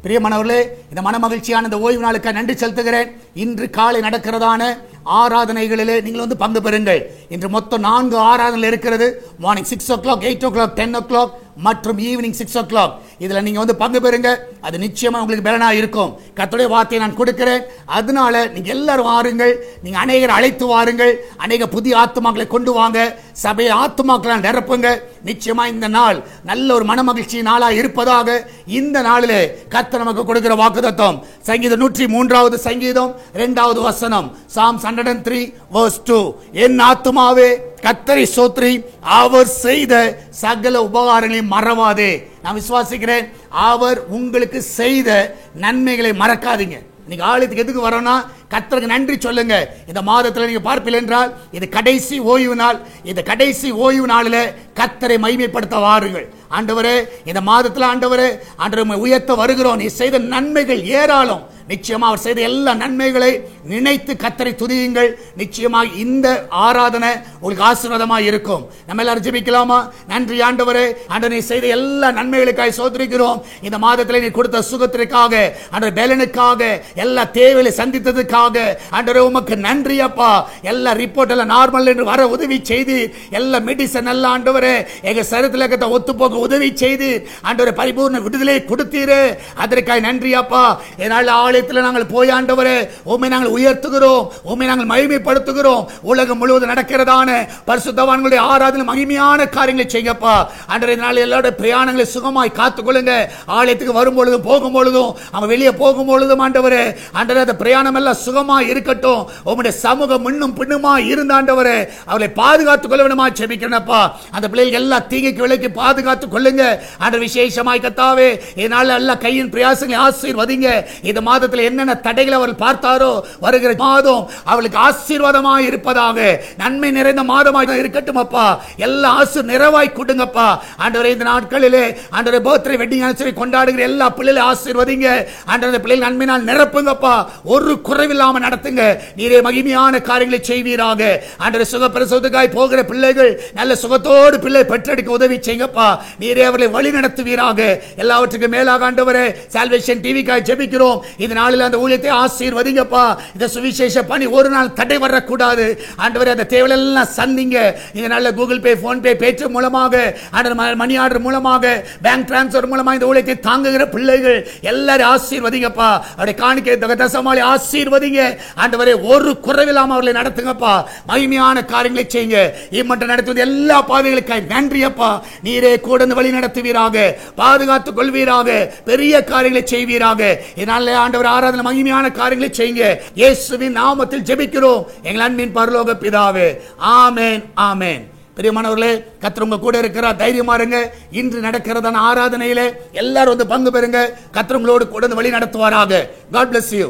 பிரியமானவர்களே, இந்த மனமகிழ்ச்சியான இந்த ஓய்வு நாளுக்கு நன்றி செலுத்துகிறேன். இன்று காலை நடக்கிறதான ஆராதனைகளிலே நீங்கள் பங்கு பெறுங்கள். இன்று மொத்தம் 4 ஆராதனை இருக்கிறது. மார்னிங் 6 o'clock, 8 o'clock, 10 o'clock மற்றும் ஈவினிங் 6 o'clock. இதுல நீங்க பங்கு பெறுங்க. அது நிச்சயமா உங்களுக்கு பலனா இருக்கும். கர்த்தருடைய வார்த்தையை நான் கொடுக்கிறேன். அதனால நீங்க எல்லாரும் வாருங்கள். நீங்க அநேகர் அழைத்து வாருங்கள். அநேக புதிய ஆத்துமாக்களை கொண்டு வாங்க. சபையை ஆத்துமாக்களை நிரப்புங்க. நிச்சயமா இந்த நாள் நல்ல ஒரு மனமகிழ்ச்சி நாளா இருப்பதாக இந்த நாளிலே கர்த்தர் நமக்கு கொடுக்கிற வாக்குத்தத்தம் சங்கீதம் 103வது சங்கீதம் 2வது வசனம். Psalms 103 verse 2. என் ஆத்துமாவே கர்த்தரை ஸ்தோத்திரி, அவர் செய்த சகல உபகாரங்களையும் மறவாதே. நான் விசுவாசிக்கிறேன், அவர் உங்களுக்கு செய்த நன்மைகளை மறக்காதீங்க. இன்னைக்கு ஆலயத்துக்கு எதுக்கு வரோம்னா கர்த்தருக்கு நன்றி சொல்லுங்க. இந்த மாதத்தில் நீங்க பார்ப்பீர்கள் என்றால் இது கடைசி ஓய்வு நாள். இந்த கடைசி ஓய்வு நாளில் கர்த்தரை மகிமைப்படுத்த வாருங்கள். ஆண்டவரே, இந்த மாதத்தில் ஆண்டவரே உயர்த்த வருகிறோம். நீ செய்த நன்மைகள் ஏராளம். நிச்சயமா அவர் செய்த எல்லா நன்மைகளை நினைத்து கர்த்தரை துதியுங்கள். நிச்சயமாக இந்த ஆராதனை உங்களுக்கு ஆசீர்வாதமாக இருக்கும். நம்ம எல்லாரும் ஜெபிக்கலாமா? நன்றி ஆண்டவரே, ஆண்டவரே நீ செய்த எல்லா நன்மைகளுக்காக சோதரிக்கிறோம். இந்த மாதத்தில் நீ கொடுத்த சுகத்திற்காக, ஆண்டவரே பலனுக்காக, எல்லா தேவைகளை சந்தித்ததுக்காக ஆண்டவரே உமக்கு நன்றி அப்பா. எல்லா ரிப்போர்ட் எல்லாம் நார்மல் என்று வர உதவி செய்து, எல்லா மெடிசன் எல்லாம் ஆண்டவரே எங்க சரீரத்தில் ஒத்துப்போக உதவி செய்து ஆண்டவரே பரிபூர்ண விடுதலை கொடுத்தீரே, அதற்காக நன்றி அப்பா. என்னால் ஆலயத்தில் நாங்கள் போய் ஆண்டவரே உம்மை நாங்கள் உயர்த்துகிறோம், உம்மை நாங்கள் மகிமைப்படுத்துகிறோம். உலகம் முழுவதும் நடக்கிறதான பரிசுத்தவான்களுடைய ஆராதனை மகிமையான காரியங்களை செய்யப்பா. ஆண்டவரே இதனால் எல்லாருடைய பிரயாணங்களை சுகமாய் காத்துக்கொள்ளுங்க. ஆலயத்துக்கு வரும்பொழுதும் போகும்பொழுதும் அவங்க வெளியே போகும்பொழுதும் ஆண்டவரே ஆண்டவரே அந்த பிரயாணம் எல்லாம் சுகமாய் இருக்கட்டும். உம்முடைய சமூகம் முன்னும் பின்னுமாய் இருந்த ஆண்டவரே அவளை பாதுகாத்துக் கொள்ள வேண்டுமா ஜெபிக்கிறேன்ப்பா. அந்த பிள்ளைகள் எல்லா தீங்கைக்கு விலைக்கு பாதுகாத்துக் கொள்ளுங்க. ஆண்டவர் விசேஷமாய் கர்த்தாவே இதனால எல்லா கையின் பிரயாசங்களை ஆசீர்வதிங்க. இந்த மாதத்தில் என்னென்ன தடைகளை அவர்கள் பார்த்தாரோ வருகிற மாதம் அவளுக்கு ஆசீர்வாதமாய் இருப்பதாக, நன்மை நிறைந்த மாதமாக இருக்கட்டும் அப்பா. எல்லா ஆசீர் நிறைவாய் கொடுங்கப்பா. ஆண்டவரே இந்த நாட்களிலே ஆண்டவரே பர்த்டே வெட்டிங் ஆனிவர்சரி கொண்டாடுகிற எல்லா பிள்ளைகளை ஆசீர்வதிங்க. ஆண்டவரே பிள்ளைகள் நன்மையினால் நிரப்புங்கப்பா. ஒரு குறைவில்லாம நடத்துங்க. நீரே மகிமையான காரியங்களை செய்வீராக. ஆண்டவரே சுகப்பிரசவத்துக்காய் போகிற பிள்ளைகள் நல்ல சுகத்தோடு பிள்ளை பெற்றெடுக்க உதவி செய்யுங்கப்பா. நீரே அவர்களை வழி நடத்துவீராக. எல்லாவற்றுக்கும் மேலாக ஆண்டவரே சால்வேஷன் டிவிக்காய் ஜெபிக்கிறோம். இந்த நாளில் அந்த ஊழியத்தை ஆசீர்வதிங்கப்பா. இந்த சுவிசேஷ பணி ஒரு நாள் தடை வரக்கூடாது. ஆண்டவரே அந்த தேவையெல்லாம் சந்திங்க. இந்த நாளில் கூகுள் பே, போன் பே, பேச்சு மூலமாக, மணி ஆர்டர் மூலமாக, பேங்க் டிரான்ஸ்பர் மூலமாக இந்த ஊழியத்தை தாங்குகிற பிள்ளைகள் எல்லாரும் ஆசீர்வதிங்கப்பா. அவருடைய காணிக்கை தசமாளி ஆசீர்வதிங்க. ஆண்டவரே ஒரு குறைவில்லாம அவர்களை நடத்துங்கப்பா. மகிமையான காரியங்களை செய்யுங்க. இம்மட்டும் நடத்துவது எல்லா பாதைகளுக்காக நன்றி அப்பா. நீரே கூட வழி நடத்துவீராக, பாதுகாத்துக் கொள்வீராக, பெரிய காரியங்களை செய்வீராக. இதனால ஆண்டவர் ஆராதனை மகிமையான காரியங்களை செய்யுங்க. இயேசுவின் நாமத்தில் ஜெபிக்கிறோம் எங்கள் அன்பின் பரலோக பிதாவே. ஆமென், ஆமென். பிரியமானவர்களே, கர்த்தர் உங்க கூட இருக்கிறார். தைரியமா இருங்க. இன்று நடக்கிறதான ஆராதனையிலே எல்லாரும் பங்கு பெறுங்க. கர்த்தர் உங்களோடு கூட வழி நடத்துவாராக. God bless you.